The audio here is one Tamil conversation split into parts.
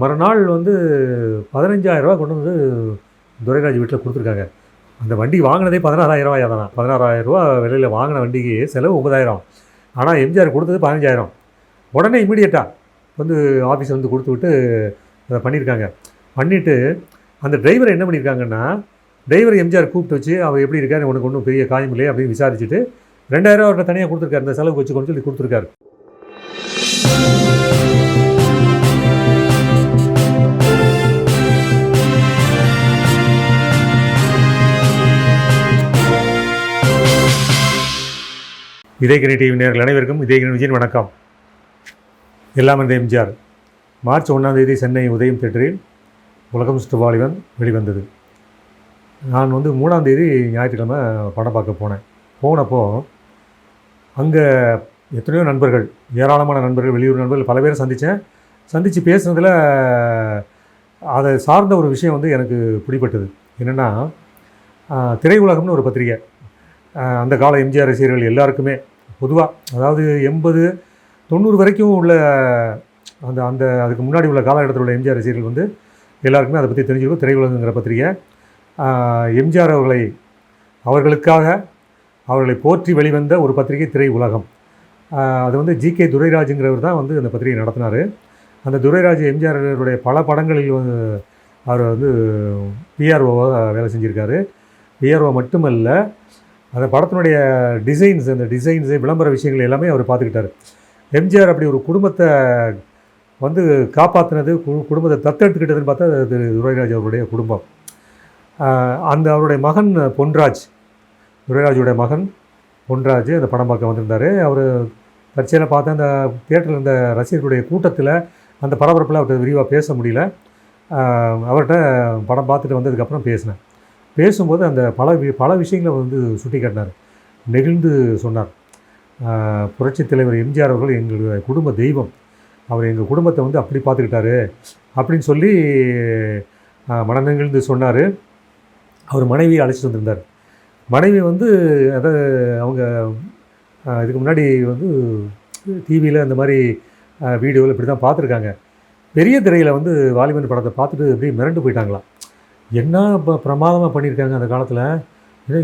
மறுநாள் வந்து ரூ. 15,000 கொண்டு வந்து துரைராஜ் வீட்டில் கொடுத்துருக்காங்க. அந்த வண்டி வாங்கினதே ரூ. 16,000 தானா. ரூ. 16,000 விலையில் வாங்கின வண்டிக்கு செலவு 9,000. ஆனால் எம்ஜிஆர் கொடுத்தது 15,000. உடனே இமீடியட்டாக வந்து ஆஃபீஸ் வந்து கொடுத்து விட்டு அதை பண்ணியிருக்காங்க. பண்ணிவிட்டு அந்த டிரைவரை என்ன பண்ணியிருக்காங்கன்னா, டிரைவர் எம்ஜிஆர் கூப்பிட்டு வச்சு அவர் எப்படி இருக்காரு, உனக்கு ஒன்றும் பெரிய காயம் இல்லையே அப்படின்னு விசாரிச்சுட்டு 2,000 அவர்கிட்ட தனியாக கொடுத்துருக்காரு. இந்த செலவுக்கு வச்சுக்கொண்டு சொல்லி கொடுத்துருக்காரு. இதயகிரி டிவி நேயர்கள் அனைவருக்கும் இதயகிரி விஜயன் வணக்கம். எல்லாம் இந்த எம்ஜிஆர் மார்ச் 1ஆம் தேதி சென்னை உதயம் தியேட்டரில் உலகம் சுற்று வாலிபன் வெளிவந்தது. நான் வந்து 3ஆம் தேதி ஞாயிற்றுக்கிழமை படம் பார்க்க போனேன். போனப்போ அங்கே எத்தனையோ நண்பர்கள், ஏராளமான நண்பர்கள், வெளியூர் நண்பர்கள் பல பேரை சந்தித்து பேசுனதில் அதை சார்ந்த ஒரு விஷயம் வந்து எனக்கு பிடிப்பட்டது. என்னென்னா, திரையுலகம்னு ஒரு பத்திரிகை. அந்த கால எம்ஜிஆர் ரசிகர்கள் எல்லாருக்குமே பொதுவாக, அதாவது 80, 90 வரைக்கும் உள்ள அதுக்கு முன்னாடி உள்ள காலகட்டத்தில் உள்ள எம்ஜிஆர் ரசிகர்கள் வந்து எல்லாருக்குமே அதை பற்றி தெரிஞ்சுக்கும். திரையுலகங்கிற பத்திரிகை எம்ஜிஆர் அவர்களை போற்றி வெளிவந்த ஒரு பத்திரிகை திரை உலகம். அது வந்து ஜி.கே. துரைராஜுங்கிறவர் தான் வந்து அந்த பத்திரிகை நடத்தினார். அந்த துரைராஜ் எம்ஜிஆருடைய பல படங்களில் அவர் வந்து பிஆர்ஓவாக வேலை செஞ்சுருக்காரு. பிஆர்ஓ மட்டுமல்ல, அந்த படத்தினுடைய டிசைன்ஸு விளம்பர விஷயங்கள் எல்லாமே அவர் பார்த்துக்கிட்டார். எம்ஜிஆர் அப்படி ஒரு குடும்பத்தை வந்து காப்பாற்றினது, குடும்பத்தை தத்தெடுத்துக்கிட்டதுன்னு பார்த்தா அது துரைராஜ் அவருடைய குடும்பம். அவருடைய மகன் பொன்ராஜ், துரைராஜுடைய மகன் பொன்ராஜ் அந்த படம் பார்க்க வந்திருந்தார். அவர் தற்செயலாக பார்த்தா அந்த தியேட்டரில் இருந்த ரசிகர்களுடைய கூட்டத்தில் அந்த பரபரப்பில் அவர்கிட்ட விரிவாக பேச முடியல. அவர்கிட்ட படம் பார்த்துட்டு வந்ததுக்கப்புறம் பேசும்போது அந்த பல விஷயங்களை வந்து சுட்டி காட்டினார், நெகிழ்ந்து சொன்னார். புரட்சித் தலைவர் எம்ஜிஆர் அவர்கள் எங்களுடைய குடும்ப தெய்வம், அவர் எங்கள் குடும்பத்தை வந்து அப்படி பார்த்துக்கிட்டாரு அப்படின்னு சொல்லி மனநெகிழ்ந்து சொன்னார். அவர் மனைவியை அழைச்சிட்டு வந்திருந்தார். மனைவி வந்து அவங்க இதுக்கு முன்னாடி வந்து டிவியில் அந்த மாதிரி வீடியோவில் இப்படி தான் பார்த்துருக்காங்க. பெரிய திரையில் வந்து வாலிபன் படத்தை பார்த்துட்டு அப்படியே மிரண்டு போயிட்டாங்களாம். என்ன பிரமாதமாக பண்ணியிருக்காங்க அந்த காலத்தில்,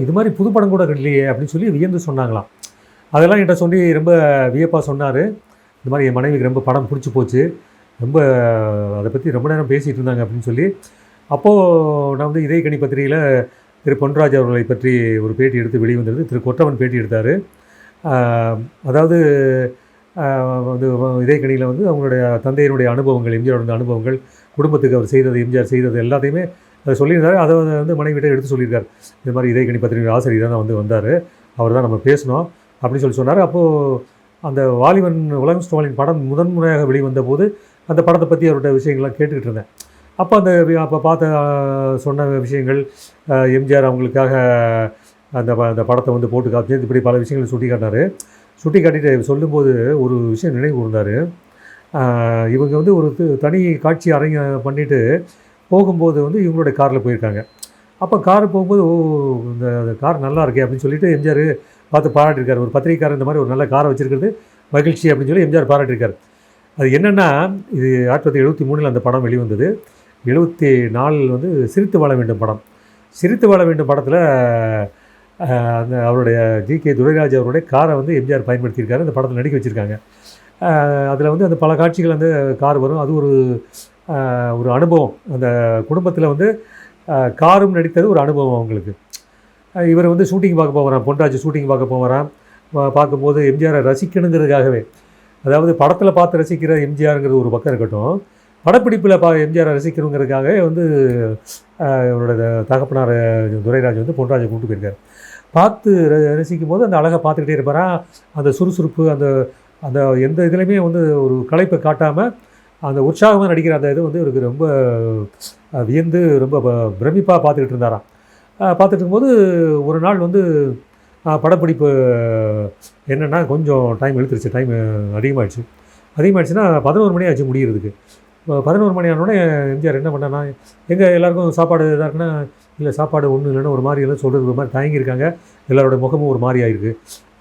இது மாதிரி புது படம் கூட இல்லையே அப்படின்னு சொல்லி வியந்து சொன்னாங்களாம். அதெல்லாம் என்கிட்ட சொல்லி ரொம்ப வியப்பாக சொன்னார். இந்த மாதிரி என் மனைவிக்கு ரொம்ப படம் பிடிச்சி போச்சு, ரொம்ப அதை பற்றி ரொம்ப நேரம் பேசிகிட்டு இருந்தாங்க அப்படின்னு சொல்லி. அப்போது நான் வந்து இதயக்கனி பத்திரிகையில் திரு பொன்ராஜ் அவர்களை பற்றி ஒரு பேட்டி எடுத்து வெளிவந்தது. திரு கொற்றவன் பேட்டி எடுத்தார். அதாவது வந்து இதயக்கனியில் வந்து அவங்களுடைய தந்தையினுடைய அனுபவங்கள், எம்ஜிஆரோட அனுபவங்கள், குடும்பத்துக்கு அவர் செய்தது, எம்ஜிஆர் செய்தது எல்லாத்தையுமே அதை சொல்லியிருந்தார். அதை வந்து மனைவிட்ட எடுத்து சொல்லியிருக்கார். இது மாதிரி இதயக்கனி பத்திரிகை ஆசிரியர் தான் வந்து வந்தார், அவர் தான் நம்ம பேசணும் அப்படின்னு சொன்னார். அப்போது அந்த வாலிபன் உலகம் சுற்று வாலிபன் படம் முதன்முறையாக வெளிவந்த போது அந்த படத்தை பற்றி அவருடைய விஷயங்கள்லாம் கேட்டுக்கிட்டு இருந்தேன். அப்போ பார்த்த சொன்ன விஷயங்கள், எம்ஜிஆர் அவங்களுக்காக அந்த படத்தை வந்து போட்டு காமிச்சு இப்படி பல விஷயங்களை சுட்டி காட்டிட்டு சொல்லும்போது ஒரு விஷயம் நினைவு கூர்ந்தார். இவங்க வந்து ஒரு தனி காட்சி அரங்க பண்ணிவிட்டு போகும்போது வந்து இவங்களுடைய காரில் போயிருக்காங்க. அப்போ கார் போகும்போது இந்த கார் நல்லா இருக்கே அப்படின்னு சொல்லிட்டு எம்ஜிஆர் பார்த்து பாராட்டியிருக்காரு. ஒரு பத்திரிகைக்காரர் இந்த மாதிரி ஒரு நல்ல காரை வச்சுருக்கிறது மகிழ்ச்சி அப்படின்னு சொல்லி எம்ஜிஆர் பாராட்டியிருக்காரு. அது என்னென்னா, இது 1973 அந்த படம் வெளிவந்தது. 74 வந்து சிரித்து வாழ வேண்டும் படம். சிரித்து வாழ வேண்டும் படத்தில் அவருடைய ஜி.கே. துரைராஜ் அவருடைய காரை வந்து எம்ஜிஆர் பயன்படுத்தியிருக்காரு. அந்த படத்தில் நடிக்க வச்சுருக்காங்க. அதில் வந்து அந்த பல காட்சிகள் வந்து கார் வரும். அது ஒரு அனுபவம். அந்த குடும்பத்தில் வந்து காரும் நடித்தது ஒரு அனுபவம் அவங்களுக்கு. இவர் வந்து ஷூட்டிங் பார்க்க போகிறான், பொன்ராஜ் ஷூட்டிங் பார்க்க போகிறான். பார்க்கும்போது எம்ஜிஆரை ரசிக்கணுங்கிறதுக்காகவே, அதாவது படத்தில் பார்த்து ரசிக்கிற எம்ஜிஆருங்கிறது ஒரு பக்கம் இருக்கட்டும், படப்பிடிப்பில் எம்ஜிஆரை ரசிக்கணுங்கிறதுக்காகவே வந்து இவரோட தகப்பனார் துரைராஜ் வந்து பொன்ராஜை கூப்பிட்டு போயிருக்காரு. பார்த்து ரசிக்கும் போது அந்த அழகை பார்த்துக்கிட்டே இருப்பாரான். அந்த சுறுசுறுப்பு, அந்த எந்த இதுலையுமே வந்து ஒரு களைப்பை காட்டாமல் அந்த உற்சாகமாக நடிக்கிற அந்த இது வந்து இவருக்கு ரொம்ப வியந்து ரொம்ப பிரமிப்பாக பார்த்துக்கிட்டு இருந்தாராம். பார்த்துட்டு இருக்கும்போது ஒரு நாள் வந்து படப்பிடிப்பு என்னென்னா கொஞ்சம் டைம் இழுத்துருச்சு, டைம் அதிகமாகிடுச்சுன்னா 11 மணி ஆச்சு முடிகிறதுக்கு. 11 மணி ஆனோடனே எம்ஜிஆர் என்ன பண்ணான்னா, எங்கள் எல்லாேருக்கும் சாப்பாடு இதாக இருக்குன்னா, இல்லை சாப்பாடு ஒன்றும் இல்லைன்னா ஒரு மாதிரி எல்லாம் சொல்கிறது ஒரு மாதிரி தயங்கியிருக்காங்க. எல்லாரோட முகமும் ஒரு மாதிரி ஆகிருக்கு.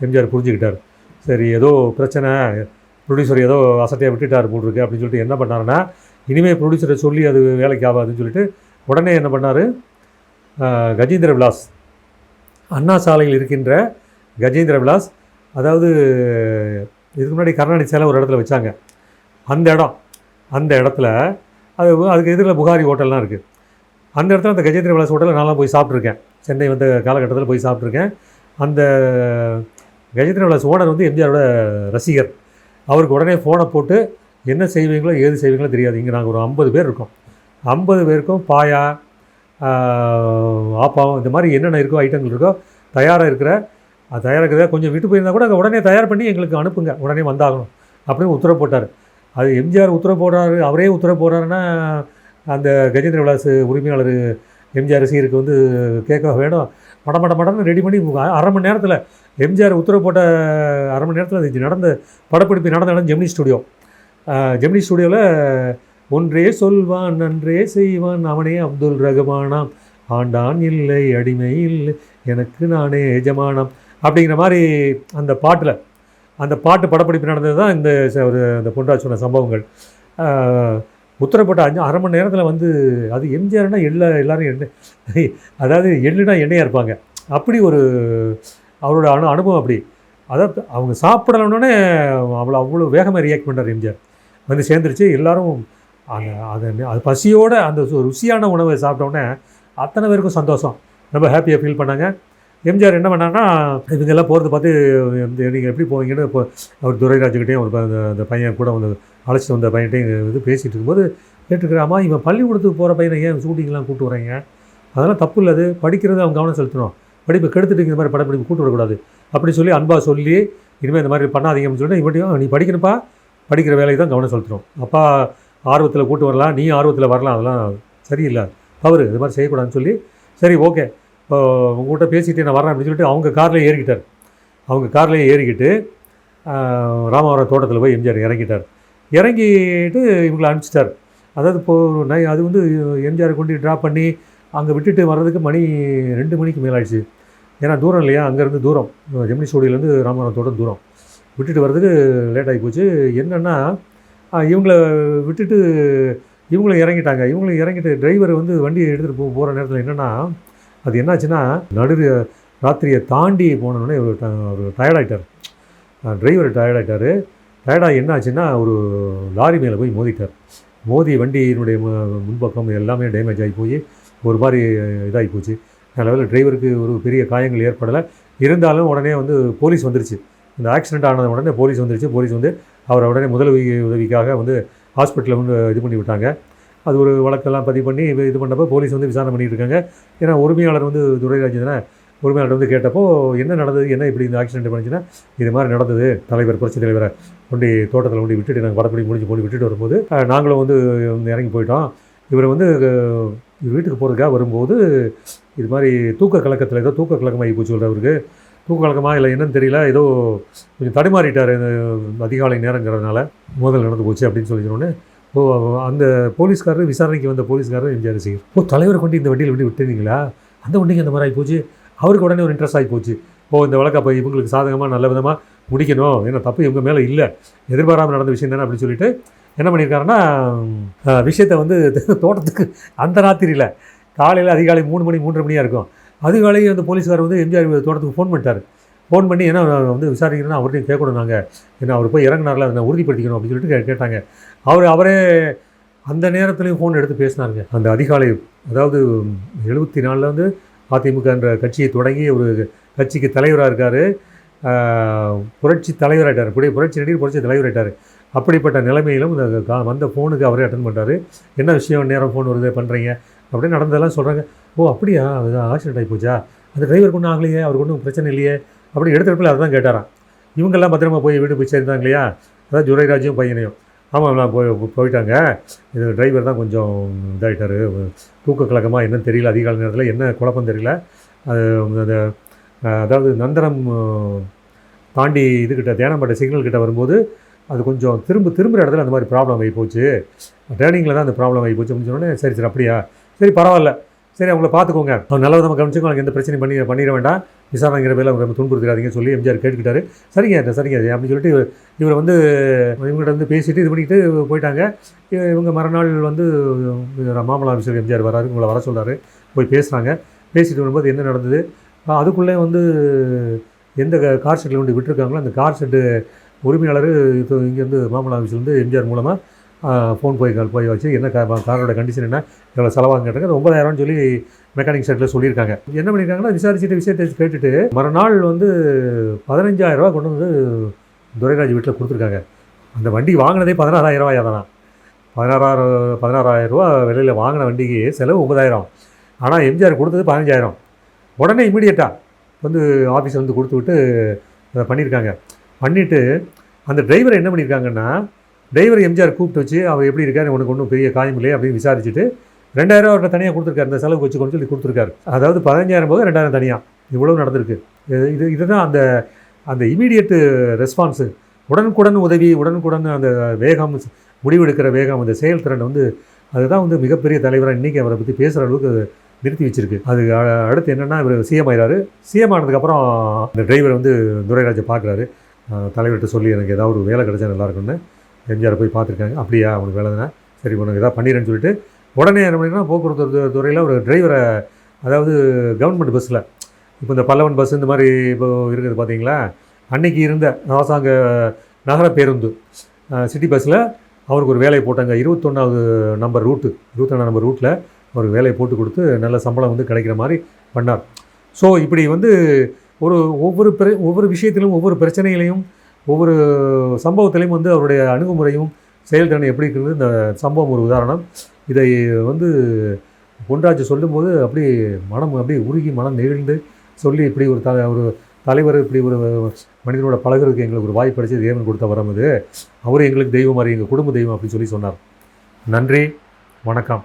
எம்ஜிஆர் புரிஞ்சுக்கிட்டார். சரி, ஏதோ பிரச்சனை, ப்ரொடியூசர் ஏதோ அசட்டையாக விட்டுட்டார் போட்டிருக்கு அப்படின்னு சொல்லிட்டு என்ன பண்ணாருன்னா, இனிமேல் ப்ரொடியூசரை சொல்லி அது வேலைக்கு ஆகாதுன்னு சொல்லிட்டு உடனே என்ன பண்ணார், கஜேந்திர விலாஸ், அண்ணா சாலையில் இருக்கின்ற கஜேந்திர விலாஸ், அதாவது இதுக்கு முன்னாடி கருணாநிதி சிலை ஒரு இடத்துல வச்சாங்க, அந்த இடத்துல அதுக்கு எதிரில் புகாரி ஹோட்டல்லாம் இருக்குது. அந்த இடத்துல அந்த கஜேந்திர விலாஸ் ஹோட்டலில் நான்லாம் போய் சாப்பிட்ருக்கேன். சென்னை வந்த காலகட்டத்தில் போய் சாப்பிட்ருக்கேன். அந்த கஜேந்திர விலாஸ் ஓனர் வந்து எம்ஜிஆரோட ரசிகர். அவருக்கு உடனே ஃபோனை போட்டு என்ன செய்வீங்களோ ஏது செய்வீங்களோ தெரியாது, இங்கே நாங்கள் ஒரு 50 பேர் இருக்கோம், 50 பேருக்கும் பாயா ஆப்பம் இந்த மாதிரி என்னென்ன இருக்கோ ஐட்டங்கள் இருக்கோ தயாராக இருக்கிறத கொஞ்சம் விட்டு போயிருந்தால் கூட அங்கே உடனே தயார் பண்ணி எங்களுக்கு அனுப்புங்க, உடனே வந்தாகணும் அப்படின்னு உத்தரவு போட்டார். அது எம்ஜிஆர் உத்தரவு போடுறாரு, அவரே உத்தரவு போடுறாருன்னா அந்த கஜேந்திர விலாஸ் உரிமையாளர் எம்ஜிஆர் ரசிகருக்கு வந்து கேட்க வேணும். மடன்னு ரெடி பண்ணி அரை மணி நேரத்தில் எம்ஜிஆர் உத்தரவு போட்ட அரை மணி நேரத்தில் அது நடந்த படப்பிடிப்பு நடந்த இடம் ஜெமினி ஸ்டுடியோவில் ஒன்றே சொல்வான் நன்றே செய்வான் அவனே அப்துல் ரகுமானாம், ஆண்டான் இல்லை அடிமை இல்லை எனக்கு நானே எஜமானம் அப்படிங்கிற மாதிரி அந்த பாட்டு படப்பிடிப்பு நடந்தது தான் இந்த பொன்ராஜ் சொன்ன சம்பவங்கள். உத்தரப்பட்ட அரை மணி நேரத்தில் வந்து அது எம்ஜிஆர்னா எல்லோரும் அதாவது எள்ளுனா எண்ணெயாக இருப்பாங்க, அப்படி ஒரு அவரோட அனுபவம் அப்படி. அதாவது அவங்க சாப்பிடலன்னொடனே அவ்வளோ வேகமாக ரியாக்ட் பண்ணுறார் எம்ஜிஆர். வந்து சேர்ந்துருச்சு எல்லோரும் அது பசியோடு அந்த ருசியான உணவை சாப்பிட்டோன்னே அத்தனை பேருக்கும் சந்தோஷம், ரொம்ப ஹாப்பியாக ஃபீல் பண்ணாங்க. எம்ஜிஆர் என்ன பண்ணாங்கன்னா இவங்கெல்லாம் போகிறது பார்த்து நீங்கள் எப்படி போவீங்கன்னு இப்போ அவர் துரைராஜுக்கிட்டேயும் அந்த பையன் கூட வந்து அழைச்சிட்டு வந்த பையன்கிட்டையும் இது பேசிகிட்டு இருக்கும்போது கேட்டுருக்குறாமா, இவன் பள்ளிக்கூடத்துக்கு போகிற பையனை ஏன் ஷூட்டிங்லாம் கூப்பிட்டு வராங்க, அதெல்லாம் தப்பு இல்லை, அது படிக்கிறது அவங்க கவனம் செலுத்தணும், படிப்பை கெடுத்துட்டு இந்த மாதிரி படப்பிடிப்பு கூட்டு விடக்கூடாது அப்படி சொல்லி அன்பாக சொல்லி இனிமேல் இந்த மாதிரி பண்ணாதீங்கன்னு சொல்லிட்டு இவட்டையும் நீ படிக்கணுப்பா, படிக்கிற வேலையை தான் கவனம் செலுத்தணும், அப்பா ஆர்வத்தில் கூட்டு வரலாம், நீ ஆர்வத்தில் வரலாம், அதெல்லாம் சரியில்லை தவறு, இது மாதிரி செய்யக்கூடாதுன்னு சொல்லி சரி ஓகே இப்போ உங்கள்கிட்ட பேசிட்டு நான் வரேன் அப்படின்னு சொல்லிட்டு அவங்க கார்லேயே ஏறிக்கிட்டு ராமவரம் தோட்டத்தில் போய் எம்ஜிஆர் இறங்கிட்டு இவங்களை அனுப்பிச்சிட்டார். அதாவது இப்போது அது வந்து எம்ஜிஆர் கொண்டு ட்ராப் பண்ணி அங்கே விட்டுட்டு வர்றதுக்கு மணி 2 மணிக்கு மேலே ஆயிடுச்சு. ஏன்னா தூரம் இல்லையா, அங்கேருந்து தூரம், ஜெமினி ஸ்டூடியோலேருந்து ராமவரம் தோட்டம் தூரம், விட்டுட்டு வர்றதுக்கு லேட் ஆகி போச்சு. என்னென்னா இவங்களை விட்டுட்டு இவங்களும் இறங்கிட்டு டிரைவர் வந்து வண்டியை எடுத்துகிட்டு போகிற நேரத்தில் என்னென்னா அது என்னாச்சுன்னா ராத்திரியை தாண்டி போனோடனே ஒரு டயர்டாகிட்டார், டிரைவர் டயர்டாகி என்ன ஆச்சுன்னா ஒரு லாரி மேலே போய் மோதி வண்டியினுடைய முன்பக்கம் எல்லாமே டேமேஜ் ஆகி போய் ஒரு மாதிரி இதாகி போச்சு. நல்ல டிரைவருக்கு ஒரு பெரிய காயங்கள் ஏற்படலை, இருந்தாலும் உடனே வந்து போலீஸ் வந்துருச்சு. இந்த ஆக்சிடெண்ட் ஆனது உடனே போலீஸ் வந்து அவரை உடனே உதவிக்காக வந்து ஹாஸ்பிட்டலில் வந்து இது பண்ணி விட்டாங்க. அது ஒரு வழக்கெல்லாம் பதிவு பண்ணி இது பண்ணப்போ போலீஸ் வந்து விசாரணை பண்ணிகிட்டு இருக்காங்க. ஏன்னா உரிமையாளர் வந்து துரைராஜ் தானே, உரிமையாளர் வந்து கேட்டப்போ என்ன நடந்தது, என்ன இப்படி இந்த ஆக்சிடென்ட் பண்ணிச்சுன்னா இது மாதிரி நடந்தது, புரட்சி தலைவரை கொண்டு தோட்டத்தில் கொண்டு விட்டுட்டு நாங்கள் படப்படி முடிஞ்சு போய் விட்டுட்டு வரும்போது நாங்களும் வந்து இறங்கி போயிட்டோம். இவரை வந்து வீட்டுக்கு போகிறதுக்காக வரும்போது இது மாதிரி தூக்க கலக்கமாகி போச்சு சொல்கிறவருக்கு, தூக்க கலக்கமாக இல்லை என்னன்னு தெரியல, ஏதோ கொஞ்சம் தடுமாறிட்டார் அதிகாலை நேரங்கிறதுனால மோதல் நடந்து போச்சு அப்படின்னு சொல்லிச்சோன்னே அந்த போலீஸ்காரர் விசாரணைக்கு வந்த போலீஸ்காரர் எம்ஜிஆர் ரசிகர், தலைவரை கொண்டு இந்த வண்டியில் விட்டுருந்தீங்களா, அந்த வண்டிக்கு அந்த மாதிரி ஆகி போச்சு. அவருக்கு உடனே ஒரு இன்ட்ரெஸ்ட் ஆகி போச்சு, இந்த வழக்கை அப்போ இவங்களுக்கு சாதகமாக நல்ல விதமாக முடிக்கணும், ஏன்னா தப்பு இவங்க மேலே இல்லை, எதிர்பாராமல் நடந்த விஷயம் தானே அப்படின்னு சொல்லிட்டு என்ன பண்ணியிருக்காருன்னா விஷயத்தை வந்து தோட்டத்துக்கு அந்த ராத்திரியில் காலையில் அதிகாலை 3 மணி 3:30 மணியாக இருக்கும், அதிகாலையும் அந்த போலீஸ்காரர் வந்து எம்ஜிஆர் தோட்டத்துக்கு ஃபோன் பண்ணி ஏன்னா வந்து விசாரிக்கணும்னா அவர்கிட்டையும் கேட்கணும், நாங்கள் ஏன்னா அவர் போய் இறங்கினார்ல அதை உறுதிப்படுத்திக்கணும் அப்படின்னு சொல்லிட்டு கேட்டாங்க. அவரே அந்த நேரத்துலையும் ஃபோன் எடுத்து பேசினாருங்க. அந்த அதிகாலை அதாவது 74 வந்து அதிமுகன்ற கட்சியை தொடங்கி ஒரு கட்சிக்கு தலைவராக இருக்கார், புரட்சி தலைவராகிட்டார், புரட்சி தலைவராகிட்டார். அப்படிப்பட்ட நிலைமையிலும் வந்த ஃபோனுக்கு அவரே அட்டன் பண்ணுறாரு. என்ன விஷயம், நேரம் ஃபோன் வருது பண்ணுறீங்க அப்படின்னு நடந்ததெல்லாம் சொல்கிறாங்க. அப்படியா, அது ஆக்சிடென்ட் ஆகி போச்சா, அந்த டிரைவருக்கு ஒன்றும் ஆகலையே, அவருக்கு ஒன்றும் பிரச்சனை இல்லையே அப்படி எடுத்துகிட்டு அதை தான் கேட்டாராம். இவங்கெல்லாம் பத்திரமா போய் வீடு போய் சேர்ந்தாங்க இல்லையா, அதாவது துரைராஜும் பையனையும். ஆமாம் போயிட்டாங்க, இது டிரைவர் தான் கொஞ்சம் இதாகிட்டார், தூக்க கலக்கமாக என்னன்னு தெரியல, அதிகாலை நேரத்தில் என்ன குழப்பம் தெரியல, அது அந்த அதாவது நந்தனம் தாண்டி இதுக்கிட்ட தேனம்பட்ட சிக்னல் கிட்ட வரும்போது அது கொஞ்சம் திரும்புகிற இடத்துல அந்த மாதிரி ப்ராப்ளம் ஆகி போச்சு, டேர்னிங்கில் தான் அந்த ப்ராப்ளம் ஆகி போச்சு அப்படின்னு சொன்னோன்னே சரி அப்படியா, சரி பரவாயில்ல, சரி அவங்கள பார்த்துக்கோங்க, நல்ல விதமாக கவனிச்சுக்கோ, எனக்கு எந்த பிரச்சனையும் பண்ணிட வேண்டாம், விசாரணைங்கிற பேரில் அவங்க துன்புறுத்திடாதீங்கன்னு சொல்லி எம்ஜிஆர் கேட்டுக்கிட்டாரு. சரிங்க அப்படின்னு சொல்லிட்டு இவர் வந்து இவங்ககிட்ட வந்து பேசிட்டு இது பண்ணிட்டு போயிட்டாங்க. இவங்க மறுநாள் வந்து மாமல்ல ஆஃபீஸர் எம்ஜிஆர் வராரு, இவங்களை வர சொல்கிறாரு. போய் பேசுகிறாங்க. பேசிட்டு வரும்போது என்ன நடந்தது, அதுக்குள்ளே வந்து எந்த கார் ஷெட்டில் கொண்டு விட்டுருக்காங்களோ அந்த கார் ஷெட்டு உரிமையாளர் இங்கேருந்து மாமல்ல ஆஃபீஸ்லேருந்து எம்ஜிஆர் மூலமாக ஃபோன் போய் வச்சு என்ன காரோட கண்டிஷன் என்ன, எவ்வளோ செலவாங்க கேட்டாங்க. 9,000 சொல்லி மெக்கானிக் ஷெட்டில் சொல்லியிருக்காங்க. என்ன பண்ணியிருக்காங்கன்னா விசாரிச்சுட்டு விஷயத்தை கேட்டுட்டு மறுநாள் வந்து 15,000 கொண்டு வந்து துரைராஜ் வீட்டில் கொடுத்துருக்காங்க. அந்த வண்டி வாங்கினதே 16,000 தானா. 16,000 விலையில் வாங்கின வண்டிக்கு செலவு 9,000. ஆனால் எம்ஜிஆர் கொடுத்தது 15,000. உடனே இமீடியட்டாக வந்து ஆஃபீஸை வந்து கொடுத்து விட்டு அதை பண்ணியிருக்காங்க. பண்ணிவிட்டு அந்த டிரைவரை என்ன பண்ணியிருக்காங்கன்னா, டிரைவர் எம்ஜிஆர் கூப்பிட்டு வச்சு அவர் எப்படி இருக்கார், உனக்கு ஒன்றும் பெரிய காயம் இல்லையே அப்படின்னு விசாரிச்சுட்டு 2,000 அவர்கிட்ட தனியாக கொடுத்துருக்காரு. இந்த செலவுக்கு வச்சுக்கொண்டு சொல்லி கொடுத்துருக்காரு. அதாவது 15,000 போது 2,000 தனியாக இவ்வளோ நடந்திருக்கு. இதுதான் அந்த அந்த இமீடியட்டு ரெஸ்பான்ஸு, உடனுக்குடன் உதவி, உடனுக்குடன் அந்த வேகம், முடிவெடுக்கிற வேகம், அந்த செயல்திறன் வந்து அதுதான் வந்து மிகப்பெரிய தலைவராக இன்றைக்கி அவரை பற்றி பேசுகிற அளவுக்கு நிறுத்தி வச்சுருக்கு. அது அடுத்து என்னென்னா இவர் சிஎம் ஆகிறாரு. சிஎம் ஆனதுக்கப்புறம் இந்த டிரைவர் வந்து துரைராஜை பார்க்குறாரு. தலைவர்கிட்ட சொல்லி எனக்கு ஏதாவது ஒரு வேலை கிடைச்சா நல்லாயிருக்குன்னு எம்ஜிஆர் போய் பார்த்துருக்காங்க. அப்படியா அவனுக்கு வேலை தானே, சரி உனக்கு எதாவது பண்ணிடுறேன்னு சொல்லிட்டு உடனே என்ன பண்ணிங்கன்னா போக்குவரத்து துறையில் ஒரு டிரைவரை, அதாவது கவர்மெண்ட் பஸ்ஸில் இப்போ இந்த பல்லவன் பஸ் இந்த மாதிரி இப்போ இருக்குது பார்த்தீங்களா, அன்றைக்கி இருந்த அரசாங்க நகர பேருந்து சிட்டி பஸ்ஸில் அவருக்கு ஒரு வேலையை போட்டாங்க. 21 நம்பர் ரூட்டில் அவருக்கு வேலையை போட்டு கொடுத்து நல்ல சம்பளம் வந்து கிடைக்கிற மாதிரி பண்ணார். ஸோ இப்படி வந்து ஒவ்வொரு விஷயத்திலும், ஒவ்வொரு பிரச்சனைகளையும், ஒவ்வொரு சம்பவத்திலையும் வந்து அவருடைய அணுகுமுறையும் செயல்திறனை எப்படி இருக்கிறது இந்த சம்பவம் ஒரு உதாரணம். இதை வந்து பொன்ராஜ் சொல்லும்போது அப்படி மனம் அப்படியே உருகி மனம் நெகிழ்ந்து சொல்லி, இப்படி ஒரு தலைவர், இப்படி ஒரு மனிதனோட பழகிறதுக்கு எங்களுக்கு ஒரு வாய்ப்பு கிடைச்சி தேவன் கொடுத்த வரம் இது, அவர் எங்களுக்கு தெய்வம் மாதிரி, எங்கள் குடும்ப தெய்வம் அப்படின்னு சொல்லி சொன்னார். நன்றி, வணக்கம்.